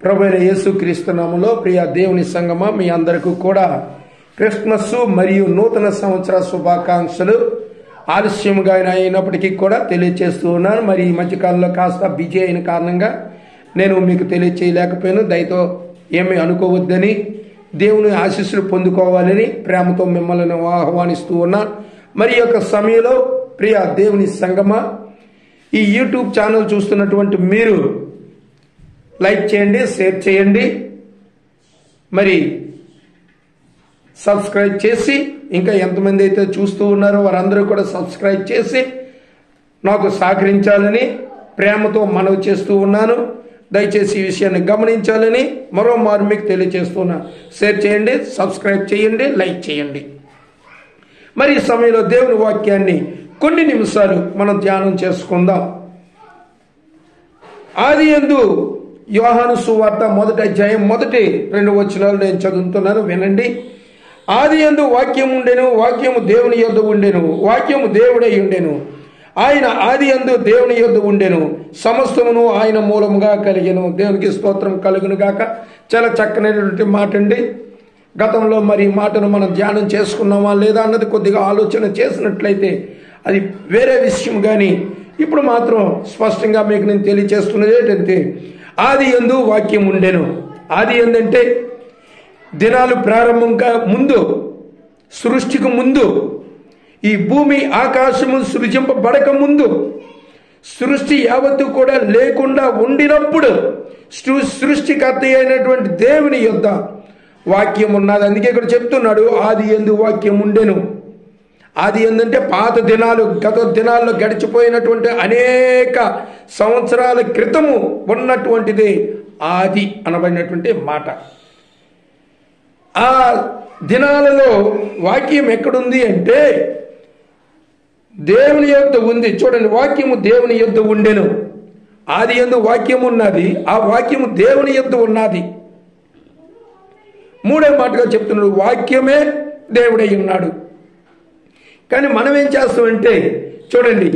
ప్రభువైన యేసుక్రీస్తు నామములో ప్రియ దేవుని సంగమా, మీ అందరికీ కూడా క్రిస్మస్ మరియు నూతన సంవత్సర శుభాకాంక్షలు. ఆలస్యంగా అయినప్పటికీ కూడా తెలియచేస్తూ ఉన్నాను. మరి ఈ మధ్యకాలంలో కాస్త బిజీ అయిన కారణంగా నేను మీకు తెలియచేయలేకపోయాను. దయతో ఏమీ అనుకోవద్దని, దేవుని ఆశీస్సులు పొందుకోవాలని ప్రేమతో మిమ్మల్ని ఆహ్వానిస్తూ ఉన్నాను. మరి యొక్క సమయంలో ప్రియ దేవుని సంగమా, ఈ యూట్యూబ్ ఛానల్ చూస్తున్నటువంటి మీరు లైక్ చేయండి, షేర్ చేయండి, మరి సబ్స్క్రైబ్ చేసి, ఇంకా ఎంతమంది అయితే చూస్తూ ఉన్నారో వారందరూ కూడా సబ్స్క్రైబ్ చేసి నాకు సహకరించాలని ప్రేమతో మనవి చేస్తూ ఉన్నాను. దయచేసి ఈ విషయాన్ని గమనించాలని మరోమారు మీకు తెలియజేస్తున్నాను. షేర్ చేయండి, సబ్స్క్రైబ్ చేయండి, లైక్ చేయండి. మరి ఈ సమయంలో దేవుని వాక్యాన్ని కొన్ని నిమిషాలు మనం ధ్యానం చేసుకుందాం. ఆదియందు యోహాను సువార్త 1వ అధ్యాయం 1-2 వచనాలు నేను చదువుతున్నాను, వినండి. ఆదియందు వాక్యం ఉండెను, వాక్యము దేవుని యొద్ద ఉండెను, వాక్యము దేవుడై ఉండెను. ఆయన ఆదియందు దేవుని యొద్ద ఉండెను, సమస్తమును ఆయన మూలముగా కలిగెను. దేవునికి స్తోత్రం కలుగును గాక. చాలా చక్కనైనటువంటి మాట అండి. గతంలో మరి మాటను మనం ధ్యానం చేసుకున్నామా లేదా అన్నది కొద్దిగా ఆలోచన చేసినట్లయితే అది వేరే విషయం. కానీ ఇప్పుడు మాత్రం స్పష్టంగా మీకు నేను తెలియచేస్తున్నది ఏంటంటే, ఆది యందు వాక్యం ఉండెను. ఆది యందంటే దినాలు ప్రారంభంగా ముందు, సృష్టికి ముందు, ఈ భూమి ఆకాశము సృజింపబడక ముందు, సృష్టి యావత్తు కూడా లేకుండా ఉండినప్పుడు సృష్టికర్త అయినటువంటి దేవుని యొద్ద వాక్యం ఉన్నది. అందుకే ఇక్కడ చెప్తున్నాడు, ఆది యందు వాక్యం ఉండెను. ఆది ఏంటంటే పాత దినాలు, గత దినాల్లో గడిచిపోయినటువంటి అనేక సంవత్సరాల క్రితము ఉన్నటువంటిది ఆది అనబడినటువంటి మాట. ఆ దినాలలో వాక్యం ఎక్కడుంది అంటే దేవుని యొద్ద ఉంది. చూడండి, వాక్యము దేవుని యొద్ద ఉండెను. ఆది యందు వాక్యము ఉన్నది, ఆ వాక్యము దేవుని యొద్ద ఉన్నది. మూడో మాటగా చెప్తున్నాడు, వాక్యమే దేవుడై ఉన్నాడు. కానీ మనం ఏం చేస్తామంటే, చూడండి,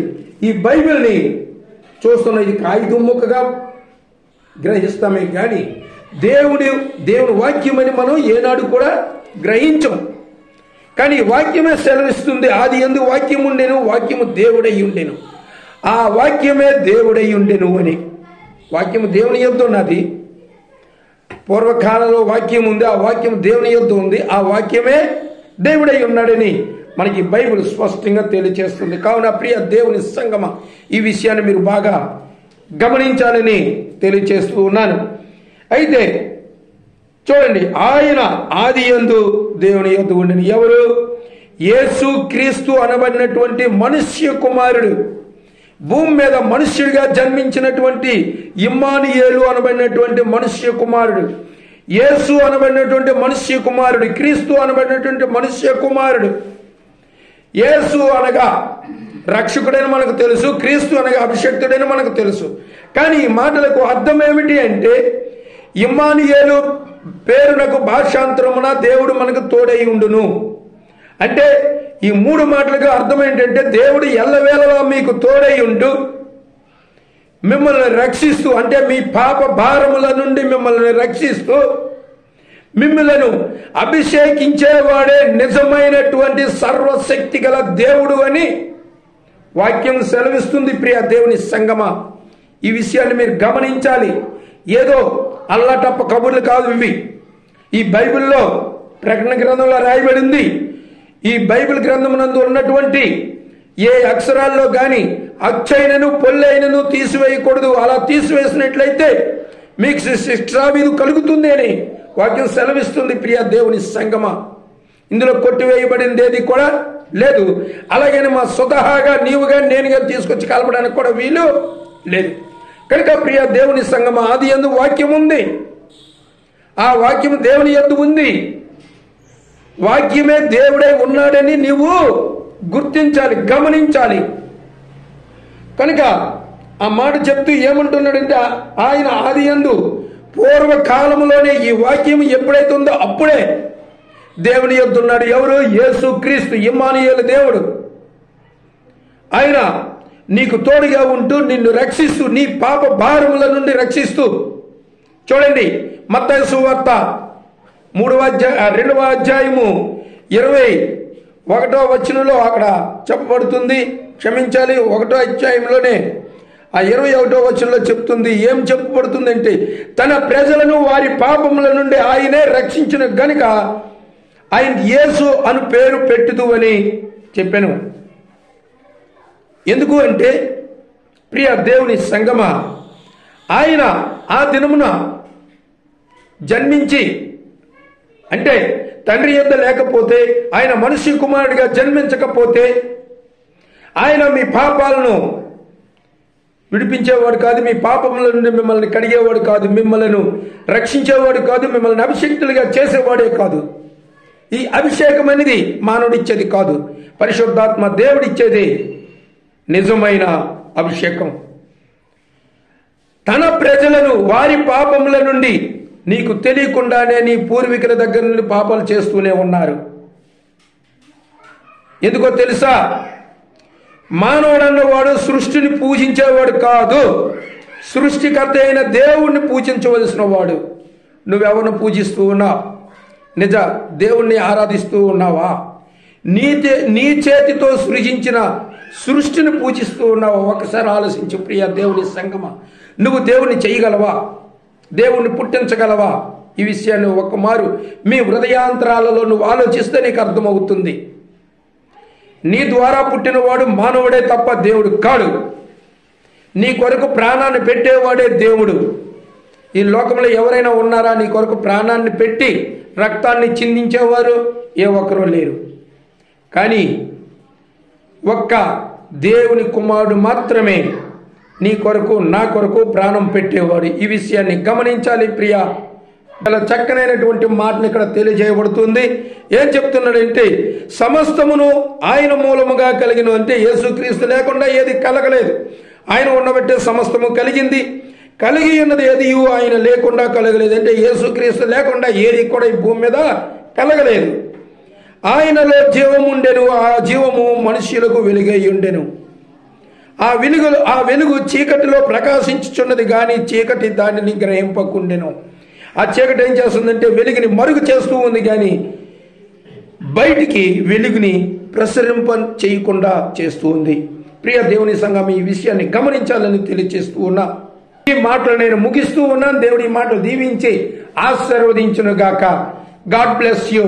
ఈ బైబిల్ని చూస్తున్న ఇది కాగితం ముక్కగా గ్రహిస్తామే కానీ దేవుని వాక్యమని మనం ఏనాడు కూడా గ్రహించం. కానీ వాక్యమే సెలవిస్తుంది, ఆది యందు వాక్యం ఉండెను, వాక్యము దేవుడై ఉండెను. ఆ వాక్యమే దేవుడై ఉండెను అని. వాక్యము దేవుని యొద్ద ఉన్నది. పూర్వకాలంలో వాక్యం ఉంది, ఆ వాక్యం దేవుని యొద్ద ఉంది, ఆ వాక్యమే దేవుడై ఉన్నాడని మనకి బైబిల్ స్పష్టంగా తెలియజేస్తుంది. కావున ప్రియ దేవుని సంగమ, ఈ విషయాన్ని మీరు బాగా గమనించాలని తెలియజేస్తూ ఉన్నాను. అయితే చూడండి, ఆయన ఆది యందు దేవుని యొద్ద ఉండెను. ఎవరు? యేసు క్రీస్తు అనబడినటువంటి మనుష్య కుమారుడు, భూమి మీద మనుష్యుడిగా జన్మించినటువంటి ఇమ్మానుయేలు అనబడినటువంటి మనుష్య కుమారుడు, యేసు అనబడినటువంటి మనుష్య కుమారుడు, క్రీస్తు అనబడినటువంటి మనుష్య కుమారుడు. యేసు అనగా రక్షకుడని మనకు తెలుసు, క్రీస్తు అనగా అభిషక్తుడని మనకు తెలుసు. కానీ ఈ మాటలకు అర్థం ఏమిటి అంటే, ఇమ్మానుయేలు పేరునకు భాషాంతరమున దేవుడు మనకు తోడై ఉండును అంటే, ఈ మూడు మాటలకు అర్థం ఏంటంటే, దేవుడు ఎల్లవేళలా మీకు తోడై ఉంటూ మిమ్మల్ని రక్షిస్తూ, అంటే మీ పాప భారముల నుండి మిమ్మల్ని రక్షిస్తూ, మిమ్మలను అభిషేకించేవాడే నిజమైనటువంటి సర్వశక్తి గల దేవుడు అని వాక్యం సెలవిస్తుంది. ప్రియ దేవుని సంగమా, ఈ విషయాన్ని మీరు గమనించాలి. ఏదో అల్లటప్ప కబుర్లు కాదు ఇవి. ఈ బైబిల్లో ప్రకటన గ్రంథంలో రాయబడింది. ఈ బైబిల్ గ్రంథమునందు ఉన్నటువంటి ఏ అక్షరాల్లో కానీ అచ్చైనను పొల్లైనను తీసివేయకూడదు. అలా తీసివేసినట్లయితే మీకు శిక్షావిధి కలుగుతుంది అని వాక్యం సెలవిస్తుంది. ప్రియ దేవుని సంగమా, ఇందులో కొట్టివేయబడింది ఏది కూడా లేదు. అలాగని మా స్వతహాగా నీవుగా నేనుగా తీసుకొచ్చి కలపడానికి కూడా వీలు లేదు. కనుక ప్రియ దేవుని సంగమా, ఆది యందు వాక్యం ఉంది, ఆ వాక్యం దేవుని యందు ఉంది, వాక్యమే దేవుడై ఉన్నాడని నీవు గుర్తించాలి, గమనించాలి. కనుక ఆ మాట చెప్తూ ఏమంటున్నాడంటే, ఆయన ఆది యందు పూర్వకాలంలోనే ఈ వాక్యం ఎప్పుడైతే ఉందో అప్పుడే దేవుని యొద్ద ఉన్నాడు. ఎవరు? యేసు క్రీస్తు, ఇమ్మానుయేలు దేవుడు. ఆయన నీకు తోడుగా ఉంటూ నిన్ను రక్షిస్తూ, నీ పాప భారముల నుండి రక్షిస్తూ, చూడండి, మత్తయి సువార్త 2వ అధ్యాయము 21వ వచనంలో అక్కడ చెప్పబడుతుంది. క్షమించాలి, 1వ అధ్యాయంలోనే ఆ 21వ వచనంలో చెప్తుంది. ఏం చెప్పబడుతుంది అంటే, తన ప్రజలను వారి పాపముల నుండి ఆయనే రక్షించిన గనుక ఆయన యేసు అను పేరు పెట్టుదు అని చెప్పాను. ఎందుకు అంటే, ప్రియ దేవుని సంగమా, ఆయన ఆ దినమున జన్మించి, అంటే తండ్రి యొద్ద లేకపోతే, ఆయన మనిషి కుమారుడిగా జన్మించకపోతే ఆయన మీ పాపాలను విడిపించేవాడు కాదు, మీ పాపముల నుండి మిమ్మల్ని కడిగేవాడు కాదు, మిమ్మల్ని రక్షించేవాడు కాదు, మిమ్మల్ని అభిషేక్తులుగా చేసేవాడే కాదు. ఈ అభిషేకం అనేది మానవుడిచ్చేది కాదు, పరిశుద్ధాత్మ దేవుడిచ్చేది నిజమైన అభిషేకం. తన ప్రజలను వారి పాపముల నుండి, నీకు తెలియకుండానే నీ పూర్వీకుల దగ్గర నుండి పాపాలు చేస్తూనే ఉన్నారు. ఎందుకో తెలుసా? మానవుడన్నవాడు సృష్టిని పూజించేవాడు కాదు, సృష్టికర్త అయిన దేవుణ్ణి పూజించవలసిన వాడు. నువ్వెవరిని పూజిస్తూ ఉన్నావు? నిజ దేవుణ్ణి ఆరాధిస్తూ ఉన్నావా? నీ చేతితో సృజించిన సృష్టిని పూజిస్తూ ఉన్నావా? ఒకసారి ఆలోచించు ప్రియ దేవుని సంగమా. నువ్వు దేవుణ్ణి చేయగలవా? దేవుణ్ణి పుట్టించగలవా? ఈ విషయాన్ని ఒక్కమారు మీ హృదయాంతరాలలో నువ్వు ఆలోచిస్తే నీకు అర్థమవుతుంది. నీ ద్వారా పుట్టినవాడు మానవుడే తప్ప దేవుడు కాడు. నీ కొరకు ప్రాణాన్ని పెట్టేవాడే దేవుడు. ఈ లోకంలో ఎవరైనా ఉన్నారా నీ కొరకు ప్రాణాన్ని పెట్టి రక్తాన్ని చిందించేవారు? ఏ ఒక్కరూ లేరు. కానీ ఒక్క దేవుని కుమారుడు మాత్రమే నీ కొరకు, నా కొరకు ప్రాణం పెట్టేవాడు. ఈ విషయాన్ని గమనించాలి ప్రియా. చాలా చక్కనైనటువంటి మాటను ఇక్కడ తెలియజేయబడుతుంది. ఏం చెప్తున్నాడంటే, సమస్తమును ఆయన మూలముగా కలిగిన, అంటే యేసుక్రీస్తు లేకుండా ఏది కలగలేదు. ఆయన ఉండబట్టే సమస్తము కలిగింది. కలిగి ఉన్నది ఏది ఆయన లేకుండా కలగలేదు. అంటే యేసుక్రీస్తు లేకుండా ఏది కూడా ఈ భూమి మీద కలగలేదు. ఆయనలో జీవము ఉండెను, ఆ జీవము మనుష్యులకు వెలుగై ఉండెను. ఆ వెలుగు చీకటిలో ప్రకాశించుచున్నది కానీ చీకటి దానిని గ్రహింపకుండెను. ఆ చీకటి ఏం చేస్తుందంటే వెలుగుని మరుగు చేస్తూ ఉంది, కానీ బయటికి వెలుగుని ప్రసరింప చేయకుండా చేస్తూ ఉంది. ప్రియ దేవుని సంఘం, ఈ విషయాన్ని గమనించాలని తెలియజేస్తూ ఉన్నా. ఈ మాటలు నేను ముగిస్తూ ఉన్నాను. దేవుడి మాటలు దీవించి ఆశీర్వదించును గాక. God bless you.